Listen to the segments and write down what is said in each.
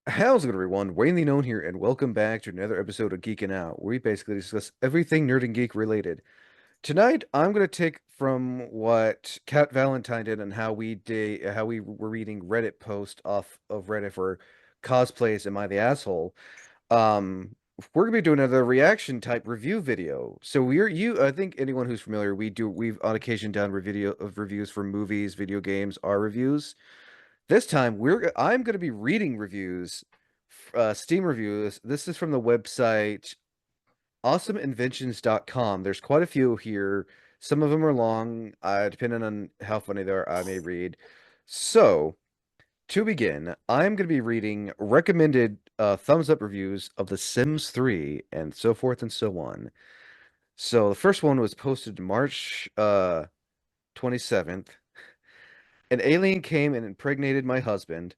How's it going, everyone? Wayne the Known here, and welcome back to another episode of Geeking Out, where we basically discuss everything nerd and geek related. Tonight, I'm going to take from what Kat Valentine did and how we were reading Reddit post off of Reddit for cosplays. Am I the asshole? Um, we're gonna be doing another reaction type review video. So I think anyone who's familiar, we've on occasion done reviews for movies, video games, our reviews. This time I'm going to be reading reviews, Steam reviews. This is from the website awesomeinventions.com. There's quite a few here. Some of them are long, depending on how funny they are, I may read. So, to begin, I'm going to be reading recommended thumbs up reviews of The Sims 3 and so forth and so on. So, the first one was posted March 27th. An alien came and impregnated my husband.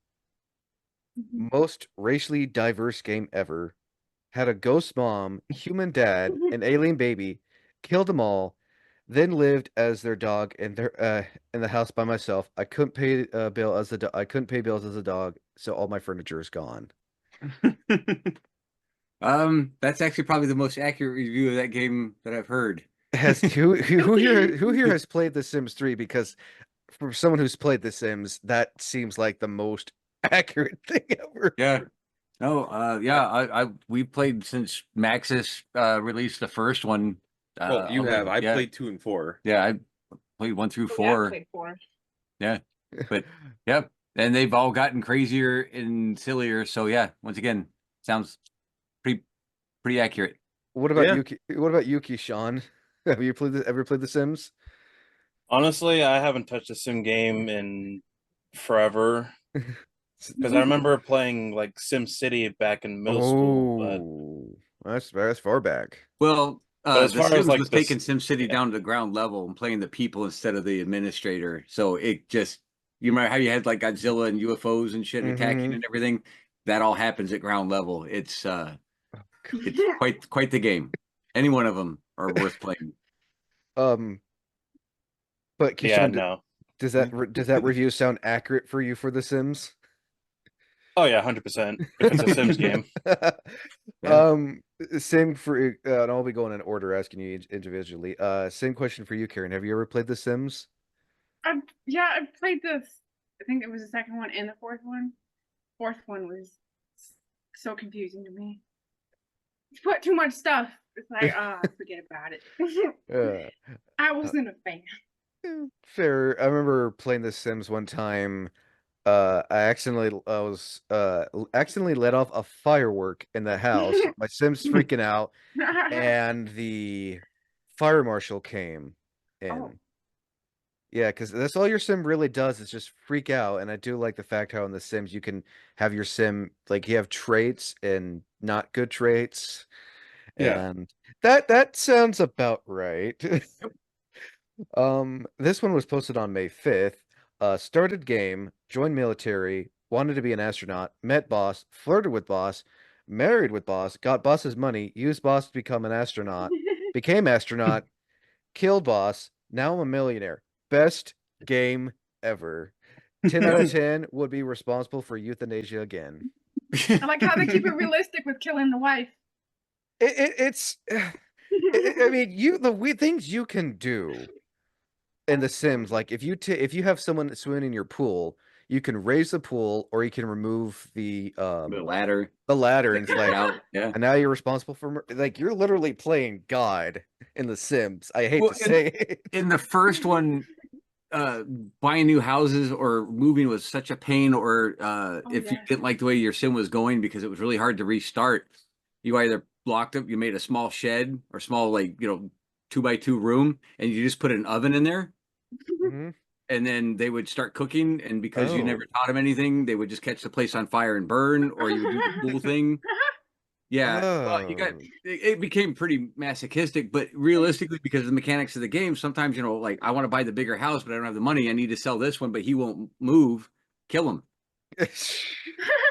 Most racially diverse game ever. Had a ghost mom, human dad, an alien baby, killed them all, then lived as their dog in the house by myself. I couldn't pay bills as a dog, so all my furniture is gone. That's actually probably the most accurate review of that game that I've heard. Has who here has played The Sims 3? Because for someone who's played The Sims, that seems like the most accurate thing ever. Yeah. No, yeah, we played since Maxis released the first one. Well, you have. I Yeah, played 2 and 4. yeah, I played one through Oh, yeah, I four. played four. Yeah, but yeah, and they've all gotten crazier and sillier. So yeah, once again, sounds pretty pretty accurate. What about Yeah. Yuki? What about Yuki, Sean? Have you ever played The Sims? Honestly, I haven't touched a sim game in forever because I remember playing like Sim City back in middle school, but Oh, that's far back. Well, as The far as Sims like was this, taking SimCity yeah, down to the ground level and playing the people instead of the administrator. So it just, you remember how you had like Godzilla and UFOs and shit attacking Hmm. and everything? That all happens at ground level. It's quite the game. Any one of them are worth playing. Um, but yeah, Kishan, no. does that review sound accurate for you for The Sims? Oh yeah, 100%. If it's a Sims game, Yeah. Um, same for and I'll be going in order, asking you individually. Same question for you, Karen. Have you ever played The Sims? I played this. I think it was the second one and the fourth one. Fourth one was so confusing to me. You put too much stuff. It's like, forget about it. Uh, I uh, wasn't a fan. Fair. I remember playing The Sims one time. I accidentally let off a firework in the house. My Sims freaking out, and the fire marshal came Oh, in. Yeah, because that's all your sim really does is just freak out. And I do like the fact how in the Sims you can have your sim like you have traits and not good traits, Yeah. and that sounds about right. This one was posted on May 5th. Started game, joined military, wanted to be an astronaut, met boss, flirted with boss, married with boss, got boss's money, used boss to become an astronaut, became astronaut, killed boss. Now I'm a millionaire. Best game ever. 10 out of 10 would be responsible for euthanasia again. I like how they keep it realistic with killing the wife. It's I mean, the weird things you can do in The Sims, like if you have someone swim in your pool, you can raise the pool or you can remove The ladder. the ladder, and it's Get like, out. Yeah. and now you're responsible for like you're literally playing God in The Sims. I hate Well, to say it. in the first one, uh buying new houses or moving was such a pain, or Oh if you yeah. didn't like the way your sim was going because it was really hard to restart, you either blocked up, you made a small shed or small, like, 2 by 2 room, and you just put an oven in there, Mhm. and then they would start cooking, and because you never Oh. taught them anything, they would just catch the place on fire and burn, or you would do the pool thing. Yeah, well, Oh. it became pretty masochistic, but realistically, because of the mechanics of the game, sometimes, like, I want to buy the bigger house, but I don't have the money. I need to sell this one, but he won't move. Kill him.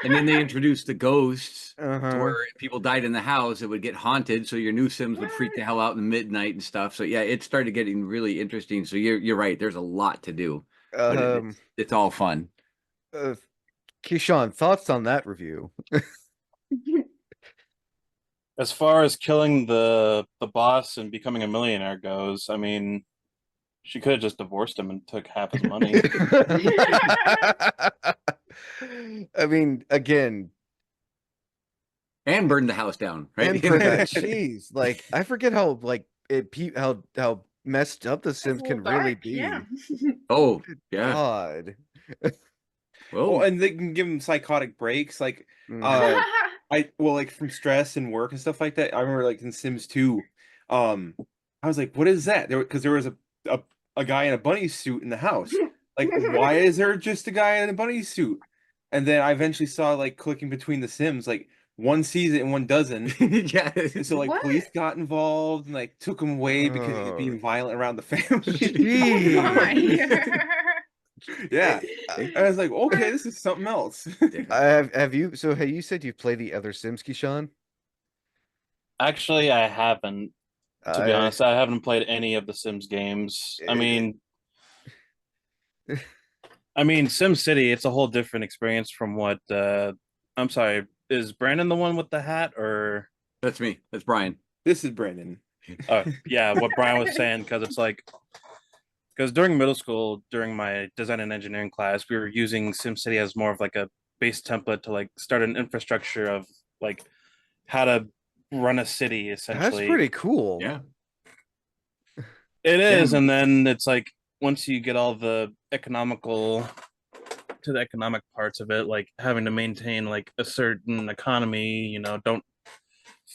And then they introduced the ghosts to Uh-huh. where if people died in the house, it would get haunted, so your new Sims would freak What? the hell out in the midnight and stuff. So yeah, it started getting really interesting. So you're right. There's a lot to do, but Um it's all fun. uh, Keyshawn, thoughts on that review? As far as killing the boss and becoming a millionaire goes, I mean, she could have just divorced him and took half his money. I mean, again, And burn the house down, right? and for that, jeez, like I forget how like how messed up The It's a Sims little can really dark, yeah. be. Oh, yeah. God. Oh, Well, and they can give him psychotic breaks, like Mhm. like from stress and work and stuff like that. I remember like in Sims 2, I was like, what is that? Because there was a a guy in a bunny suit in the house. Like, why is there just a guy in a bunny suit? And then I eventually saw like clicking between the Sims, like one sees it and one doesn't. yeah. And so like What? police got involved and like took him away because he was Oh, being violent around the family. Oh my. jeez. Yeah. I, I was like, okay, this is something else. I have you so hey, you said you've played the other Sims, Keyshawn? Actually, I haven't. To be I honest, I haven't played any of the Sims games. eh, I mean, Sim City, it's a whole different experience from what I'm sorry, is Brandon the one with the hat or That's me. That's Brian. This is Brandon. yeah, what Brian was saying because it's like because during middle school, during my design and engineering class, we were using SimCity as more of like a base template to like start an infrastructure of like how to run a city that's essentially. pretty cool. Yeah. It is, Yeah. and then it's like once you get all the economical to the economic parts of it, like having to maintain like a certain economy, don't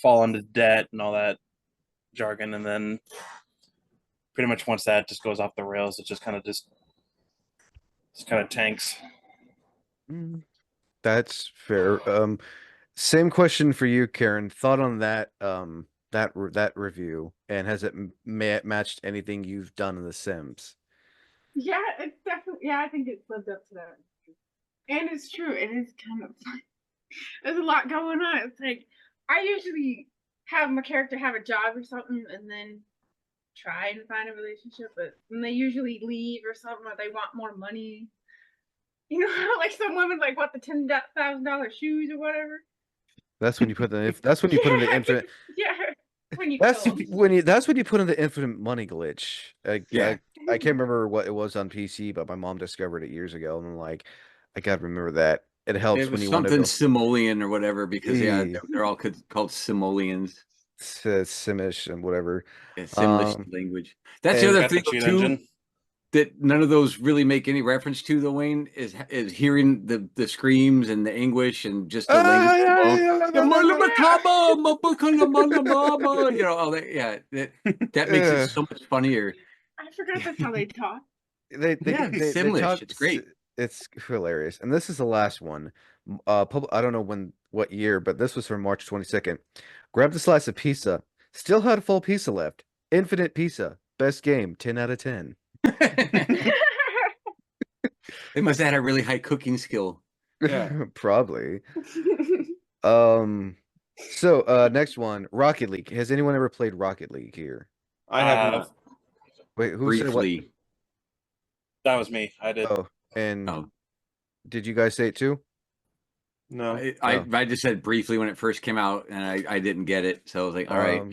fall into debt and all that jargon, and then pretty much once that just goes off the rails, it just kind of tanks. Mm, that's fair. Same question for you, Karen. Thought on that that review, and has it matched anything you've done in The Sims? Yeah, it's definitely. Yeah, I think it's lived up to that. And it's true. It is kind of fun. There's a lot going on. It's like I usually have my character have a job or something, and then try and find a relationship, but then they usually leave or something, or they want more money. You know, how, like some women like want the $10,000 shoes or whatever. That's when you put that's when you put in the Yeah, infinite yeah. When you kill them. that's when you put in the infinite money glitch. Yeah. I can't remember what it was on PC, but my mom discovered it years ago, and I'm like, I gotta remember that. It It helps when was you want to something go Simoleon or whatever because yeah, eh, they're all called Simoleons. Simish and whatever. Yeah, Simlish Um, language. That's the and other Got the thing cheat too engine. that none of those really make any reference to, though, Wayne, is hearing the screams and the anguish and just the language alone. You know, all that. Yeah, that makes it uh, so much funnier. I forgot that's how they talk. Yeah, they Simlish. talk It's great. it's hilarious. And this is the last one. I don't know what year, but this was from March 22nd. Grab the slice of pizza. Still had a full pizza left. Infinite pizza. Best game. 10 out of 10. They must have had a really high cooking skill. Yeah. Probably. So next one, Rocket League. Has anyone ever played Rocket League here? I I have have. not. Wait, who said what? Briefly. That was me. I did. Oh, and Oh, did you guys say it too? No. I just said briefly when it first came out, and I didn't get it, so I was like, all right, Um,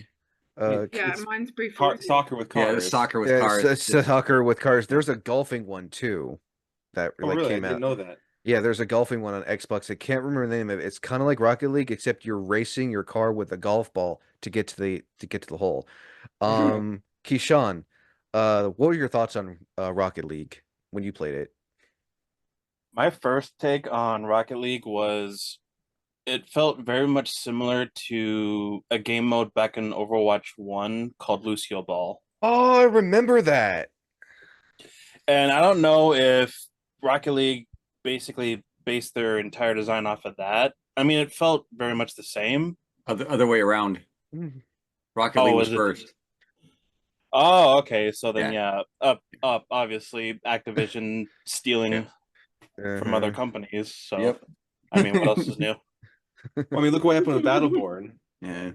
Yeah, It's mine's briefly. soccer with yeah, cars. the soccer with yeah, cars. it's soccer with cars. There's a golfing one too that Oh, like really? I came didn't out. know that. Yeah, there's a golfing one on Xbox. I can't remember the name of it. It's kind of like Rocket League, except you're racing your car with a golf ball to get to the hole. Keyshawn, what were your thoughts on Rocket League when you played it? My first take on Rocket League was it felt very much similar to a game mode back in Overwatch 1 called Lucio Ball. Oh, I remember that. And I don't know if Rocket League basically based their entire design off of that. I mean, it felt very much the same. Other way around. Mhm. Rocket League Oh, was was it? first. Oh, okay. So then, Yeah. yeah, up. Obviously, Activision stealing from other Uh-huh. companies. So, Yep. I mean, what else is new? Well, I mean, look what happened with Battleborn. Yeah.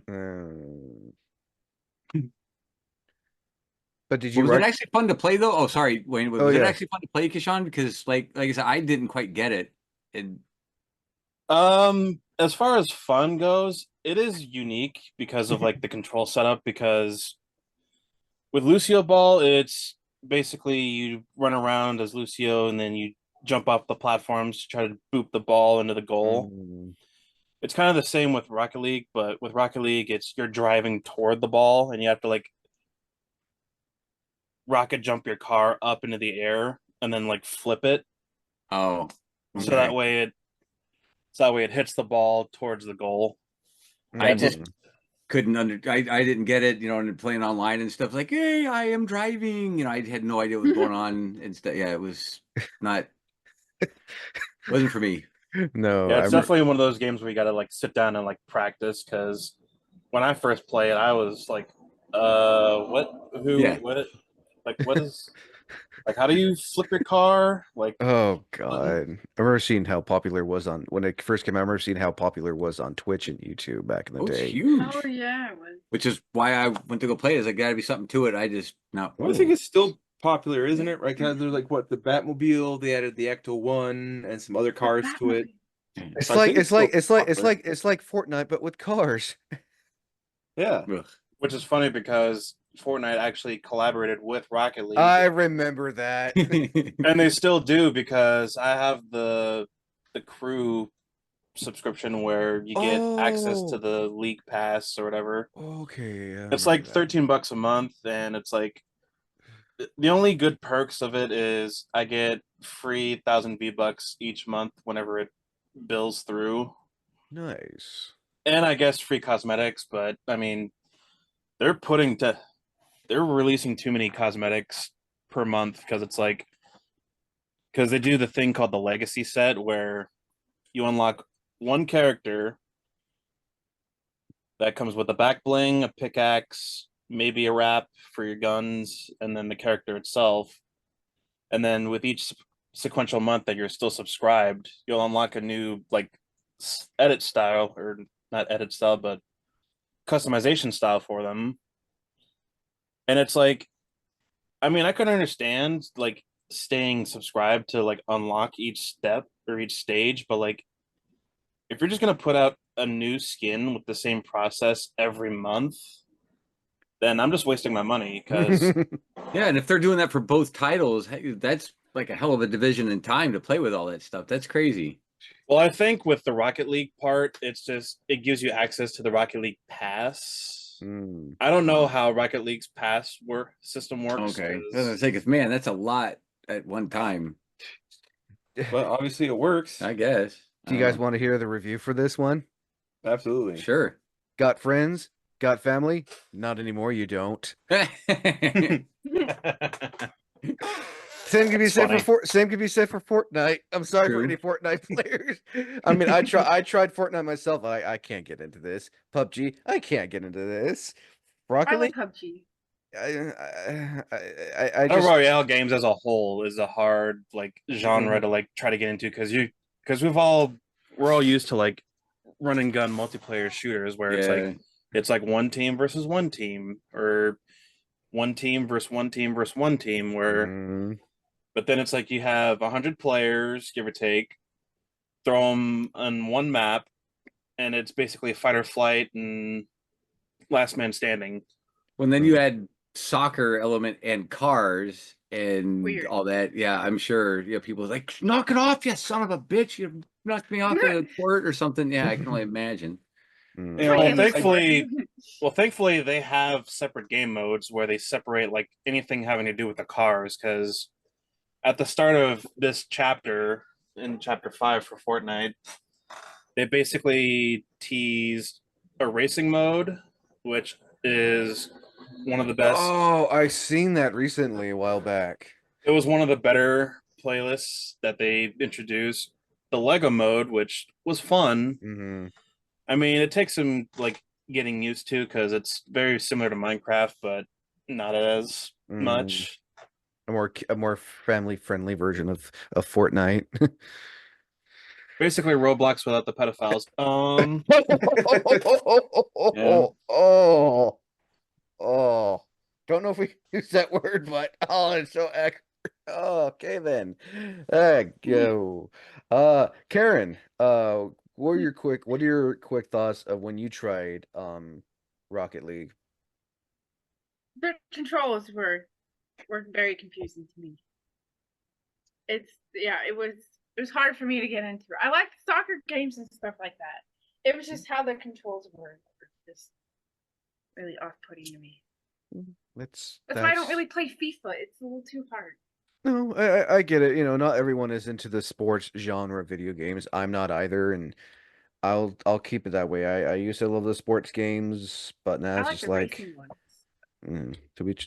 But did Well, you was it rec actually fun to play though? Oh, sorry, Wayne. Oh Was it yeah. actually fun to play, Kishan? Because like I said, I didn't quite get it. And As far as fun goes, it is unique because of like the control setup. Because with Lucio Ball, it's basically you run around as Lucio and then you jump off the platforms to try to boop the ball into the goal. Mm. It's kind of the same with Rocket League, but with Rocket League, it's you're driving toward the ball and you have to like rocket jump your car up into the air and then like flip it Oh, so okay. that way it hits the ball towards the goal. I Yeah, it's just Mm. couldn't I didn't get it, and playing online and stuff like, hey, I am driving. I had no idea what was going on and stuff. Yeah, it was not wasn't for me. No, yeah, I it's remember. definitely one of those games where you got to like sit down and like practice because when I first played, I was like, what, who, Yeah. what, like, what is, like, how do you flip your car? Like, Oh um, God, I remember seeing how popular it was on when it first came out. I remember seeing how popular it was on Twitch and YouTube back in the Oh, it's day. Oh huge. yeah, it was. Which is why I went to go play. Is like gotta be something to it. I just no. Well, I think Oh, it's still popular, isn't it? Right? Because there's like what the Batmobile, they added the Ecto One and some other The cars to it. Batmobile. it's So I like think it's still popular. it's like Fortnite, but with cars. Yeah. Ugh. which is funny because Fortnite actually collaborated with Rocket League, I remember that. and they still do because I have the crew subscription where you get access to Oh, the league pass or whatever. okay, I It's remember like that. 13 bucks a month, and it's like the only good perks of it is I get free 1,000 V-Bucks each month whenever it bills through, Nice. and I guess free cosmetics. But I mean, they're putting to they're releasing too many cosmetics per month because it's like because they do the thing called the legacy set where you unlock one character that comes with a back bling, a pickaxe, maybe a wrap for your guns, and then the character itself. And then with each sequential month that you're still subscribed, you'll unlock a new like edit style or not edit style, but customization style for them. And it's like, I mean, I could understand like staying subscribed to like unlock each step or each stage, but like if you're just gonna put out a new skin with the same process every month, then I'm just wasting my money because Yeah, and if they're doing that for both titles, hey, that's like a hell of a division in time to play with all that stuff. That's crazy. well, I think with the Rocket League part, it's just it gives you access to the Rocket League pass. Mm. I don't know Oh, how Rocket League's pass work system works okay. I was because gonna say, 'cause, man, that's a lot at one time. But obviously it works. I guess. I Do you don't guys know. want to hear the review for this one? Absolutely. Sure. Got friends? Got family? Not anymore, you don't. Same could be it's said for funny. Same could be said for Fortnite. I'm sorry for True. any Fortnite players. I mean, I tried Fortnite myself. I can't get into this. PUBG, I can't get into this. I Rocket love League, PUBG. I Battle just Royale games as a whole is a hard like genre to like try to get into because we're all used to like run and gun multiplayer shooters where Yeah. it's like one team versus one team or one team versus one team versus one team where mm, but then it's like you have 100 players give or take, throw them on one map, and it's basically fight or flight and last man standing. Well, then you mm. add soccer element and cars and Weird. all that. Yeah, I'm sure. Yeah, people are like, knock it off, you son of a bitch! You knocked me off the court or something. Yeah, I can only imagine. You Mm. know, Play Well, in the I court. thankfully they have separate game modes where they separate like anything having to do with the cars because at the start of this chapter in chapter 5 for Fortnite, they basically teased a racing mode, which is one of the best. Oh, I seen that recently a while back. It was one of the better playlists that they introduced. The Lego mode, which was fun. Hmm. I mean, it takes some like getting used to because it's very similar to Minecraft, but not as Mm. much. A more family friendly version of Fortnite. Basically, Roblox without the pedophiles. Yeah. Oh, oh. Don't know if we can use that word, but oh, it's so accurate. Oh, okay then. Go. Karen, what are your quick thoughts of when you tried Rocket League? The controls were very confusing to me. It was hard for me to get into. I like soccer games and stuff like that. It was just how the controls were just really off-putting to me. That's That's why I don't really play FIFA. It's a little too hard. No, I get it. You know, not everyone is into the sports genre of video games. I'm not either, and I'll keep it that way. I used to love the sports games, but now I it's like just the like racing ones.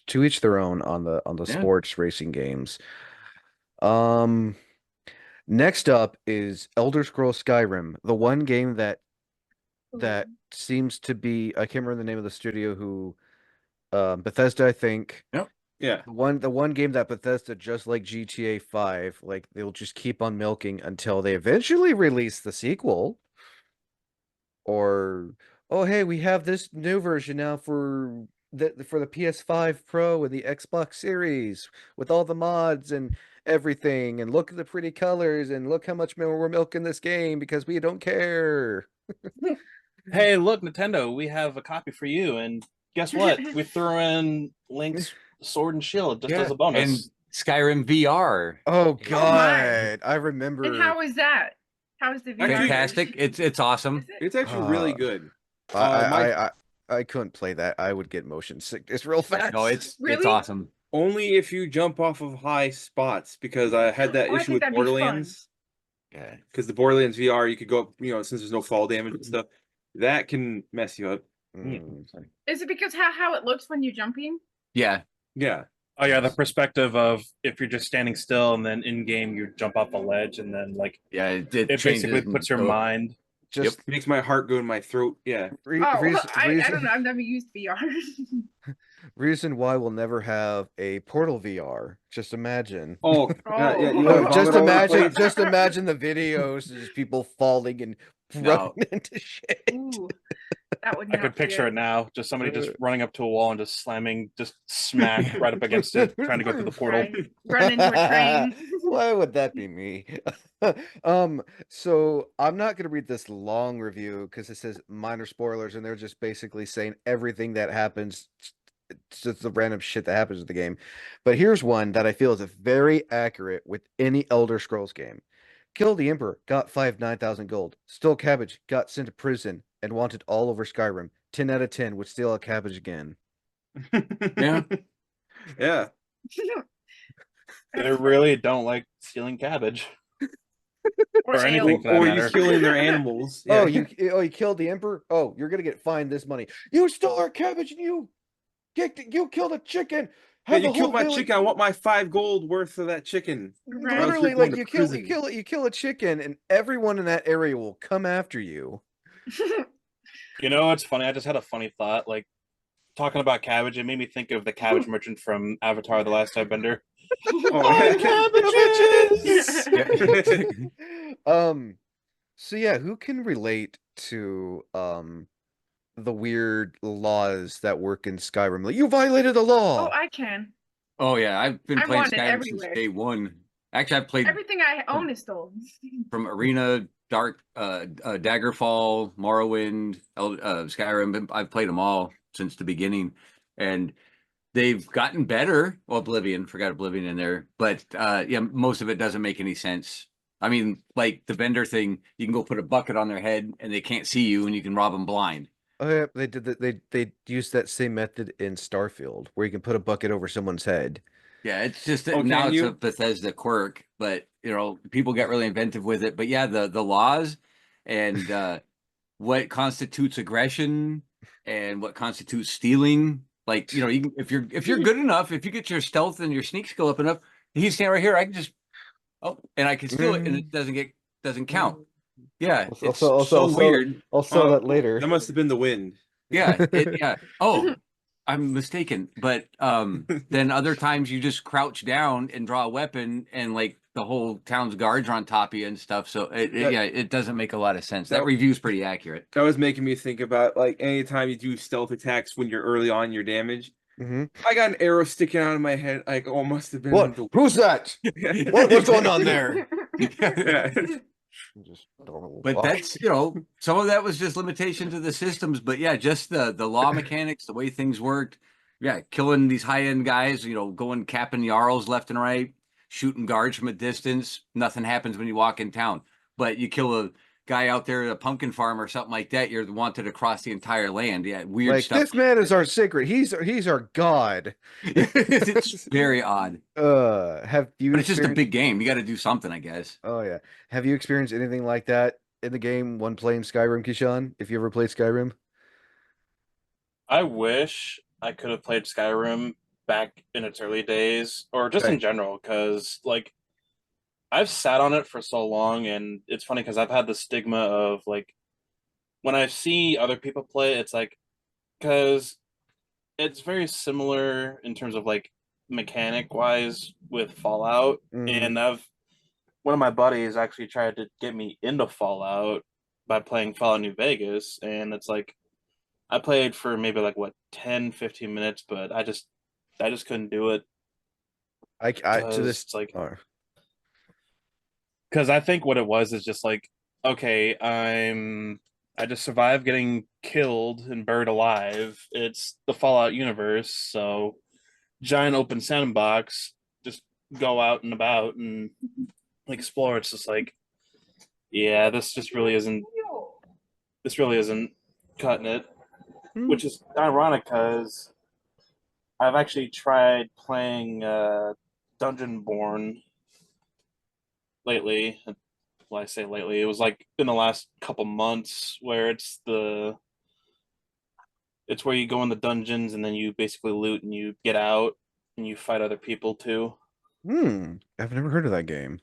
to each their own on the Yeah. sports racing games. Um, next up is Elder Scrolls Skyrim, the one game that seems to be I can't remember the name of the studio who Bethesda, I think. Yep. Yeah. The one game that Bethesda, just like GTA 5, like they'll just keep on milking until they eventually release the sequel. Or, oh hey, we have this new version now for the PS5 Pro and the Xbox Series with all the mods and everything, and look at the pretty colors and look how much more we're milking this game because we don't care. Hey, look, Nintendo, we have a copy for you. And guess what? We threw in Link's Sword and Shield just as a And bonus. Skyrim VR. Oh Oh my. God, I And remember. how is that? How is the VR Actually- Fantastic. version? It's awesome. Is it? It's actually really good. I, My I, I, I couldn't play that. I would get motion sickness real fast. No, it's Really? awesome. only if you jump off of high spots, because I had that Oh, I issue think with that'd be fun. Borderlands. Yeah. Because the Borderlands VR, you could go up, since there's no fall damage and stuff, that can mess you up. Mm. Is it because how it looks when you're jumping? Yeah. Yeah. Oh yeah, the perspective of if you're just standing still and then in game you jump off a ledge and then like Yeah. It it basically changes puts your so- mind. Just Makes my heart go in my throat. Yeah. I don't know. I've never used VR. reason why we'll never have a Portal VR. Just imagine. Oh, yeah, you No, have just vomit all over the imagine, place. just imagine the videos, just people falling and No. running into shit. Ooh, that would I not could be picture good. it now. Just somebody just running up to a wall and just slamming, just smack right up against it, trying to go through the portal. Right. Run into a train. Why would that be me? So I'm not gonna read this long review because it says minor spoilers, and they're just basically saying everything that happens. It's just the random shit that happens in the game. But here's one that I feel is very accurate with any Elder Scrolls game. Kill the Emperor, got 9,000 gold. Stole cabbage, got sent to prison, and wanted all over Skyrim. 10 out of 10 would steal a cabbage again. Yeah. Yeah. They really don't like stealing cabbage or ale. anything for that Or matter. you killing their animals. Oh, Yeah. you killed the Emperor? Oh, you're gonna get fined this money. You stole our cabbage and you killed a chicken. Yeah, Have you the killed whole my village. chicken. I want my 5 gold worth of that chicken. Right. Or else Literally, you're going like to prison. you kill a chicken, and everyone in that area will come after you. You know, it's funny. I just had a funny thought. Like talking about cabbage, it made me think of the cabbage merchant from Avatar: The Last Airbender. Oh, Yeah. So yeah, who can relate to the weird laws that work in Skyrim? Like, you violated the Oh, law. I can. Oh yeah. I've been I playing want it Skyrim since everywhere. day one. Actually, I've played Everything I own is stolen. from Arena, Dark, Daggerfall, Morrowind, Skyrim. I've played them all since the beginning, and they've gotten better. Well, Oblivion, forgot Oblivion in there, but yeah, most of it doesn't make any sense. I mean, like the vendor thing, you can go put a bucket on their head and they can't see you, and you can rob them blind. Oh yeah, they did that. They used that same method in Starfield, where you can put a bucket over someone's head. Yeah, it's just that Oh, now can it's you? a Bethesda quirk, but people get really inventive with it. But yeah, the laws and what constitutes aggression and what constitutes stealing. Like, you can, if you're good enough, if you get your stealth and your sneak skill up enough, he's standing right here. I can just and I can steal it, and it doesn't count. Yeah, it's so weird. I'll sell Oh, that later. That must have been the wind. Yeah, yeah. Oh, I'm mistaken. But then other times you just crouch down and draw a weapon, and like the whole town's guards are on top of you and stuff. So it doesn't make a lot of sense. That review's pretty accurate. That was making me think about like anytime you do stealth attacks when you're early on your damage. Mm-hmm. I got an arrow sticking out of my head. Like, oh, must have been What? the Who's that? What's going on there? Yeah. Just don't But why. that's, some of that was just limitations of the systems. But yeah, just the law mechanics, the way things worked. Yeah, killing these high end guys, going capping Jarls left and right, shooting guards from a distance. Nothing happens when you walk in town. But you kill a guy out there at a pumpkin farm or something like that, you're wanted across the entire land. Yeah, weird Like stuff. this man is our sacred. He's our god. It's very odd. Have you But it's just a experienced? big game. You got to do something, I guess. Oh yeah. Have you experienced anything like that in the game when playing Skyrim, Kishan? If you ever played Skyrim? I wish I could have played Skyrim back in its early days, or just Okay. in general, because like I've sat on it for so long, and it's funny because I've had the stigma of like when I see other people play, it's like because it's very similar in terms of like mechanic wise with Fallout, Hmm. and I've one of my buddies actually tried to get me into Fallout by playing Fallout New Vegas, and it's like I played for maybe like what 10, 15 minutes, but I just couldn't do it I to because this. it's like Oh, because I think what it was is just like okay, I just survived getting killed and buried alive. It's the Fallout universe, so giant open sandbox, just go out and about and explore. It's just like yeah, this really isn't cutting it, hmm. which is ironic because I've actually tried playing Dungeon Born lately. Well, I say lately, it was like in the last couple months where it's where you go in the dungeons and then you basically loot and you get out and you fight other people too. I've never heard of that game.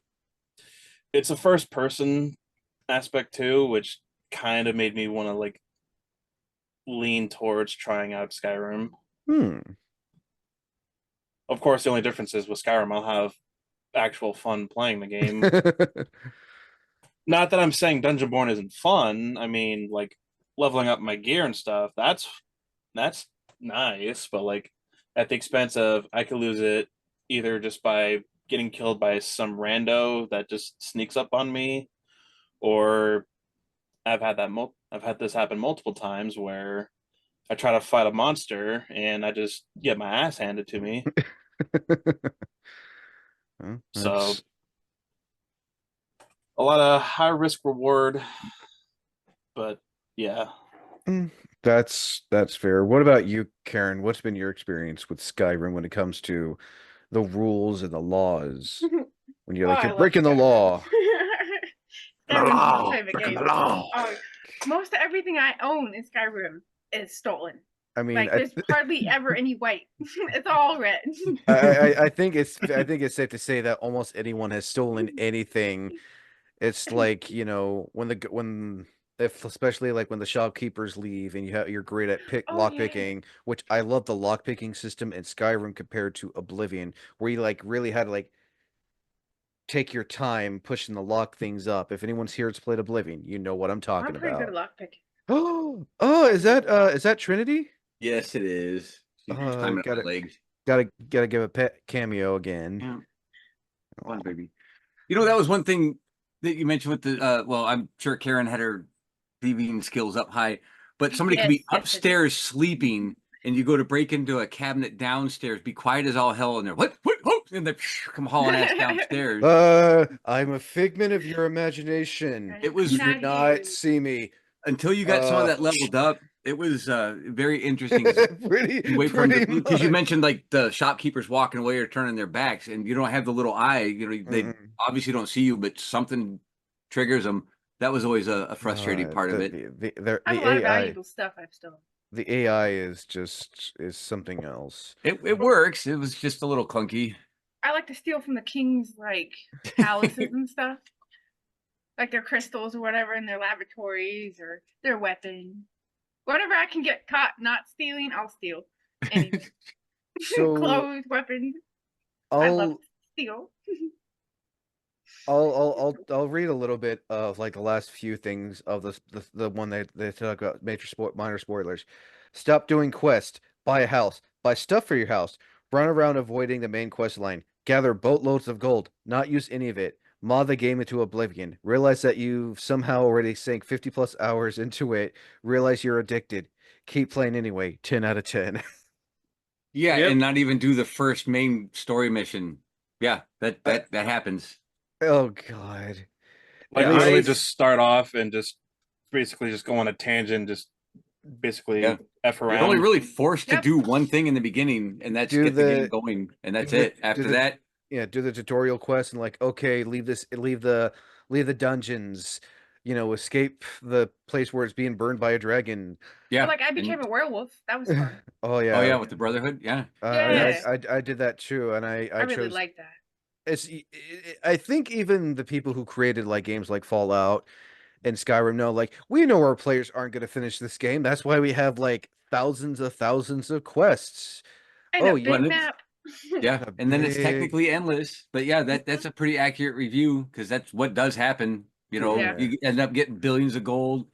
It's a first person aspect too, which kind of made me want to like lean towards trying out Skyrim. Hmm. Of course, the only difference is with Skyrim, I'll have actual fun playing the game. Not that I'm saying Dungeonborn isn't fun. I mean, like leveling up my gear and stuff, that's nice, but like at the expense of I could lose it either just by getting killed by some rando that just sneaks up on me, or I've had this happen multiple times where I try to fight a monster and I just get my ass handed to me. Well, So a lot of high risk reward, but yeah. mm, that's fair. What about you, Karen? What's been your experience with Skyrim when it comes to the rules and the laws? When you're Oh, like, I you're love breaking the Skyrim. law. Skyrim's my favorite Breaking game. the law. Oh, most of everything I own in Skyrim is stolen. I mean, Like, there's hardly ever any white. It's all red. I think it's safe to say that almost anyone has stolen anything. It's like, when if especially like when the shopkeepers leave and you're great at Oh lock yeah. picking, which I love the lock picking system in Skyrim compared to Oblivion, where you like really had to like take your time pushing the lock things up. If anyone's here that's played Oblivion, you know what I'm I'm talking pretty good at about. lockpicking. Oh, I'm good at is that Trinity? Yes, it is. She's climbing up Gotta my legs. gotta give a pet cameo again. Yeah, fun Oh, baby. That was one thing that you mentioned with the well, I'm sure Karen had her thieving skills up high, but somebody could Yes, be yes, I do. upstairs sleeping and you go to break into a cabinet downstairs, be quiet as all hell, and they're what, and they come hauling ass downstairs. I'm a figment of your imagination. I'm It was You not did not you. see me. until you got some of Uh, that leveled up. It was very interesting because you wait for them to, pretty because you much. mentioned like the shopkeepers walking away or turning their backs and you don't have the little eye, they Mm-mm. obviously don't see you, but something triggers them. That was always a frustrating part of it. I have a The lot of AI valuable stuff I've stolen. the AI is something else. It works. It was just a little clunky. I like to steal from the king's palaces and stuff, like their crystals or whatever in their laboratories or their weapons. Whatever I can get caught not stealing, I'll steal. Anything. So Clothes, weapons. I love I'll to steal. I'll read a little bit of like the last few things of the one they talk about minor spoilers. Stop doing quest. Buy a house. Buy stuff for your house. Run around avoiding the main quest line. Gather boatloads of gold. Not use any of it. Mod the game into oblivion. Realize that you've somehow already sank 50 plus hours into it. Realize you're addicted. Keep playing anyway. 10 out of 10. Yeah, Yep. and not even do the first main story mission. Yeah, that happens. Oh God. Like Yeah, literally I just start off and just basically just go on a tangent, just Yeah. basically F You're only around. really forced to Yep. do one thing in the beginning, and that's Do get the game the going, and that's do the it. do After the that, yeah, do the tutorial quest and like, okay, leave the dungeons, escape the place where it's being burned by a dragon. Or yeah. like I became And a werewolf. That was fun. Oh oh yeah. yeah, with the Brotherhood, yeah. Yeah. I did that too, and I I really chose like that. I think even the people who created like games like Fallout and Skyrim know like we know our players aren't going to finish this game. That's why we have like thousands of quests. And Oh, a Well, big and it's map. yeah, a and then it's big technically endless. But yeah, that's a pretty accurate review because that's what does happen. Yeah. yeah. You end up getting billions of gold.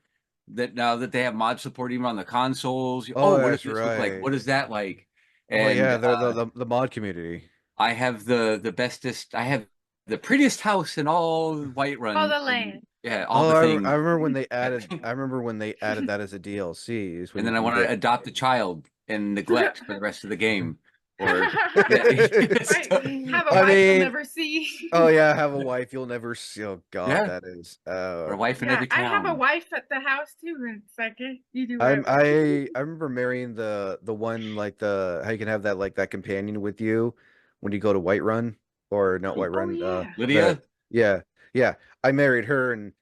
That now that they have mod support even on the consoles. Oh, Oh, what does that's this look like? right. What is that like? Oh And yeah, the mod community. I have the bestest. I have the prettiest house in all Oh, Whiterun, the and land. yeah, all Oh, the I things. remember when Yeah. I remember when they added that as a DLC is when And you then I can want to get adopt a child and neglect for the rest of the game. Or yeah, it's Right. Have a I wife you'll mean, never see. oh yeah, have a wife you'll never see. Oh God, yeah, that is or a wife in Yeah, every I have a town. wife at the house too, and it's like, you do whatever. I remember marrying the one like the how you can have that like that companion with you when you go to Whiterun or not Oh Whiterun yeah. the Lydia, yeah yeah I married her and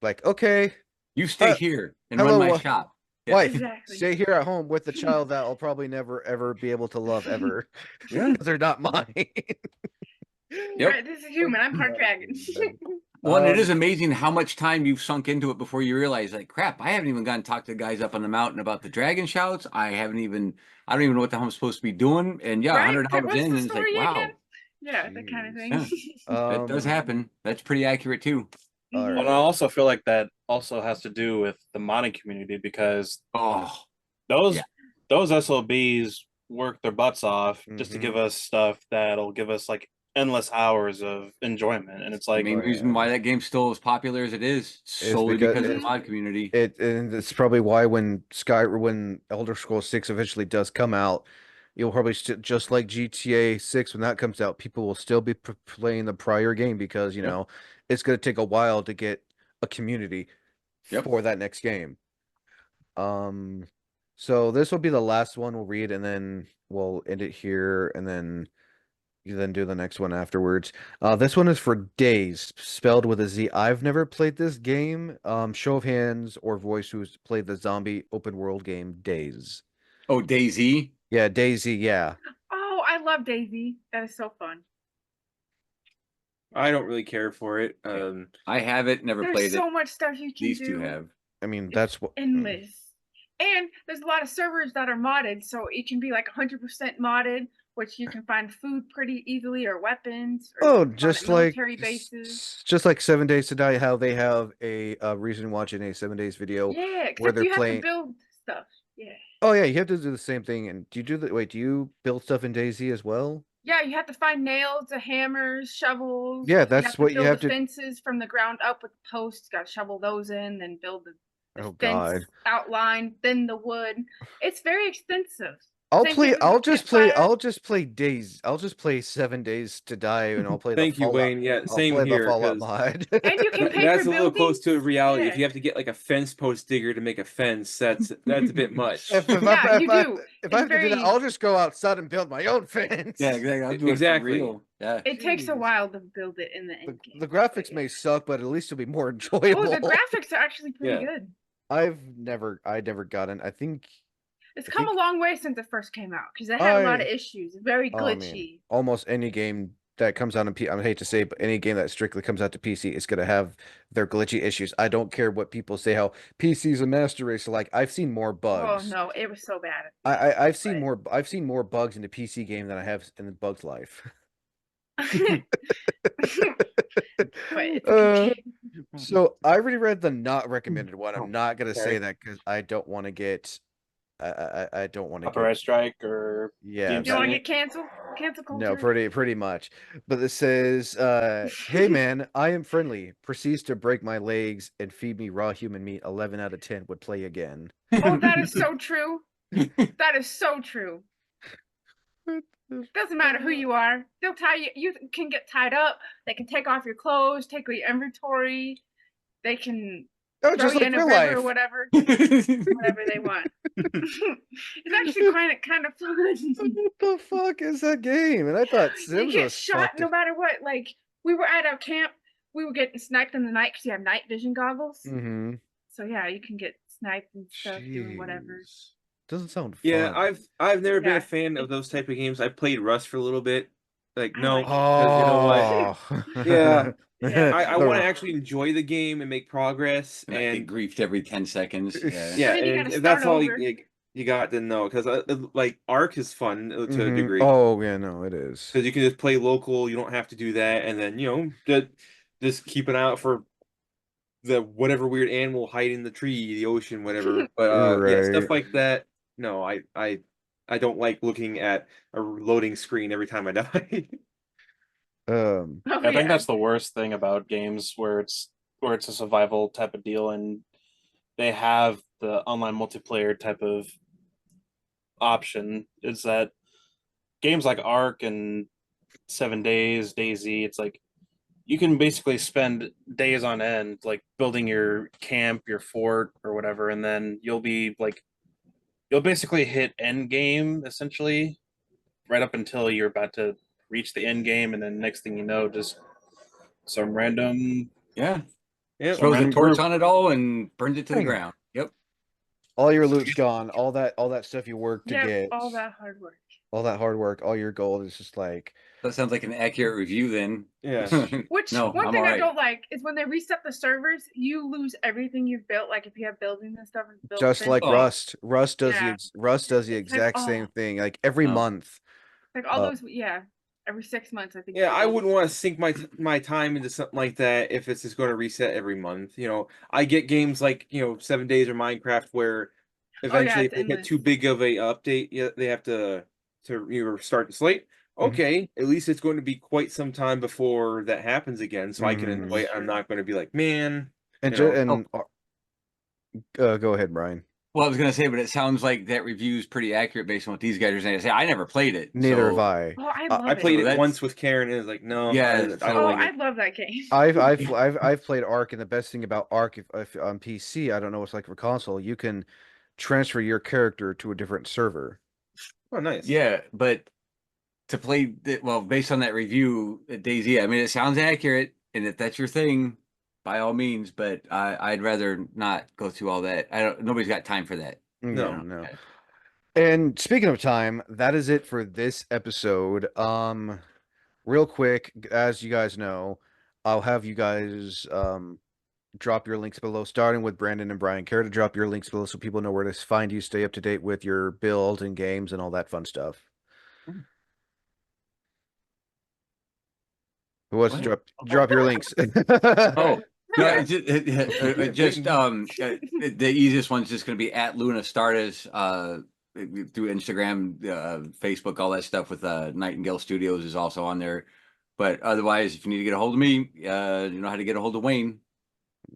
like okay you stay uh, here and run hello my shop. Yeah, wife Exactly. stay here at home with the child that I'll probably never ever be able to love ever yeah, because they're not mine. yep. Right, this is human. I'm part dragon. Well, and it is Um, amazing how much time you've sunk into it before you realize, like, crap, I haven't even gone and talked to the guys up on the mountain about the dragon shouts. I don't even know what the hell I'm supposed to be doing. And yeah, Right? 100 hours What's in, the and it's like, story again? wow, Yeah, that kind of jeez. thing. yeah, that does Um, happen. That's pretty accurate too. all And I Mhm. right. also feel like that also has to do with the modding community because Oh, those yeah. those SOBs work their butts off just to Mm-hmm. give us stuff that'll give us like endless hours of enjoyment. And it's The like main Oh reason yeah. why that game's still as popular as it is, It's solely because because of the Mhm. mod community. and it's probably why when Elder Scrolls 6 eventually does come out, you'll probably just like GTA 6 when that comes out, people will still be playing the prior game because, Yep. it's going to take a while to get a community Yep. for that next game. Um, so this will be the last one we'll read and then we'll end it here and then you then do the next one afterwards. This one is for Days, spelled with a Z. I've never played this game. Show of hands or voice who's played the zombie open world game Days. Oh, Daisy. Yeah, Daisy, yeah. Oh, I love Daisy. That is so fun. don't really care for it. I have it, never There's played it. so much stuff you can These two do. have. I mean, It's that's what. endless. And there's a lot of servers that are modded, so it can be like 100% modded, which you can find food pretty easily or weapons, or you Oh, can find at military bases. just like 7 Days to Die, how they have a reason watching a 7 Days video Yeah, where except they're you have to playing. build stuff. Yeah. Oh yeah, you have to do the same thing. And do you build stuff in Daisy as well? Yeah, you have to find nails, the hammers, shovels. Yeah, You that's have to what you build have the to. fences from the ground up with posts. Got to shovel those in, then build the Oh fence God. outline, then the wood. It's very extensive. Same thing with the campfire. I'll just play Days. I'll just play 7 Days to Die and I'll play the Thank you, Fallout. Wayne. Yeah, I'll same play the here. Fallout Because mod. And you can pay for that's a little close to buildings. reality. Yeah. If you have to get like a fence post digger to make a fence, that's a bit much. Yeah, you do. If I It's have to do that, very. I'll just go outside and build my own fence. Yeah, exactly. I'll do it for Exactly. real. Yeah. It takes a Jeez. while to build it in the end game. The but graphics yeah. may suck, but at least it'll be more Oh, enjoyable. the graphics are actually pretty Yeah. good. I never gotten. It's I come a think long way since it first came out because it had a lot of I issues. Very oh, I mean, glitchy. almost any game that comes out on I hate to say, but any game that strictly comes out to PC is gonna have their glitchy issues. I don't care what people say how PC is a master race. Like I've seen more Oh bugs. no, it was so bad at I, the end. I've seen more bugs in the PC game than I have in the Bug's life. But but it's a Uh, good game. so I already read the not recommended one. I'm not gonna say Sorry. that because I don't want to get I don't want to get Copyright strike or yeah. You don't want to Exactly. get canceled? Cancel No, culture. pretty much. But this says, hey man, I am friendly. Proceeds to break my legs and feed me raw human meat. 11 out of 10 would play again. Oh, that is so true. That is so true. Doesn't matter who you are. They'll tie you. You can get tied up. They can take off your clothes, take your inventory. They can Oh, throw just you like in a real river or life. whatever. Whatever they want. It's actually kind of fun. What the fuck is that game? And I thought You Sims get was shot fucked. no matter what. Like we were at our camp, we were getting sniped in the night because you have night vision goggles. Mm-hmm. So yeah, you can get sniped and stuff doing whatever. Jeez. Doesn't sound Yeah, fun. I've never been Yeah. a fan of those type of games. I played Rust for a little bit. Like, I no, like it. because you know what? Oh. Yeah, Yeah. I want to The- actually enjoy the game and make progress. And I get And griefed every 10 seconds. Yeah. yeah, And then you and gotta if start that's all over. you got, then no, because like Arc is fun to a Mhm. degree Oh, yeah, no, it is. because you can just play local. You don't have to do that, and then just keep an eye out for the whatever weird animal hiding in the tree, the ocean, whatever. But yeah, Right. stuff like that. No, I don't like looking at a loading screen every time I die. Um, Oh I think yeah. that's the worst thing about games where it's a survival type of deal and they have the online multiplayer type of option is that games like Ark and 7 Days, DayZ, it's like you can basically spend days on end like building your camp, your fort or whatever, and then you'll basically hit end game essentially right up until you're about to reach the end game, and then next thing you know, just some random Yeah. Yep. Throws a random torch group. on it all and burns it to the Dang. ground. Yep. all your loot's gone. All that stuff you worked to Yep, get. all that hard work. All that hard work, all your gold is just like That sounds like an accurate review then. Yeah. Which No, one I'm thing all I right. don't like is when they reset the servers, you lose everything you've built. Like if you have buildings and stuff built just since like Oh. then. Rust. Yeah. Rust does the It's like, exact oh, same thing. Like every Oh. month. like all those, yeah. Every 6 months, I think. Yeah, it I is. wouldn't want to sink my time into something like that if it's just going to reset every month. I get games like 7 Days or Minecraft where Oh yeah, eventually if it's they get endless. too big of a update, yeah, they have to restart the slate. Mhm. Okay, at least it's going to be quite some time before that happens again, so I can Mhm. enjoy it. I'm not going to be like, man, And you ju- know. and Oh, go ahead, Brian. well, I was gonna say, but it sounds like that review is pretty accurate based on what these guys are saying. I say I never played it, Neither have so I. Oh, I I I love it. played so it that's once with Karen and it was like, no, yeah. I don't Oh, like I it. love that game. I've played Ark, and the best thing about Ark, if on PC, I don't know what it's like for console, you can transfer your character to a different server. Oh, nice. Yeah, but to play well based on that review at DayZ, I mean it sounds accurate, and if that's your thing, by all means. But I'd rather not go through all that. I don't. Nobody's got time for that. No, No. no. And speaking of time, that is it for this episode. Real quick, as you guys know, I'll have you guys drop your links below, starting with Brandon and Brian. Care to drop your links below so people know where to find you, stay up to date with your builds and games and all that fun stuff. Who wants to What? drop your links? Oh. No, Yeah. The easiest one's just going to be at Luna Stardust through Instagram, Facebook, all that stuff with Nightingale Studios is also on there. But otherwise, if you need to get a hold of me, you know how to get a hold of Wayne,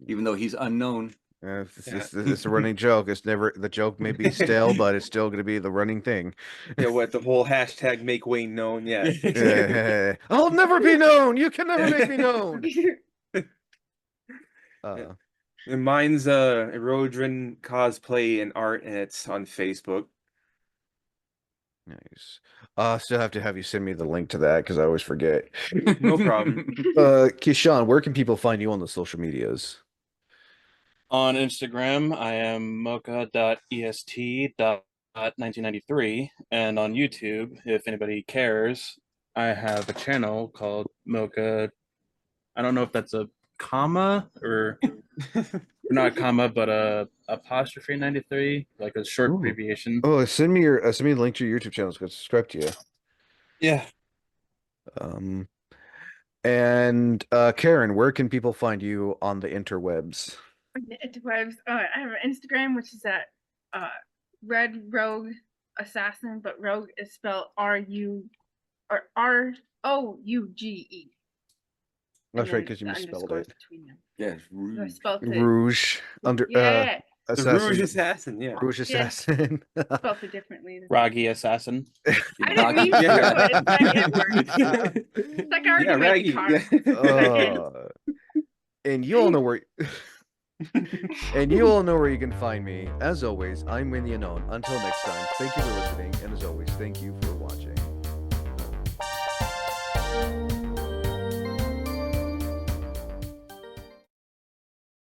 even though he's unknown. It's a running joke. It's never the joke may be stale, but it's still going to be the running thing. Yeah, what the whole hashtag make Wayne known, yeah. I'll never be known. You can never make me known. And mine's Erodrin cosplay and art, and it's on Facebook. Nice. Still have to have you send me the link to that because I always forget. No problem. Kishan, where can people find you on the social medias? On Instagram, I am mocha.est.1993, and on YouTube, if anybody cares, I have a channel called Mocha. I don't know if that's a comma or not a comma, but a apostrophe 93, like a short Ooh. abbreviation. Oh, send me the link to your YouTube channel so I can subscribe to you. Yeah. And Karen, where can people find you on the interwebs? Interwebs. I have an Instagram, which is at Red Rogue Assassin, but Rogue is spelled R-U or R-O-U-G-E. That's and right, then because you the misspelled underscores it. between them. Yes, So I rude. spelled it. Rouge under Yeah, The assassin. Rouge Assassin, yeah. Rouge assassin. spelled it differently. Raggy assassin. I didn't mean to do Yeah. it. It's like Edward. It's like I already Yeah, made Raggy. the card. Yeah. And you all know where and you all know where you can find me. As always, I'm Win the Unknown. Until next time, thank you for listening, and as always, thank you for watching.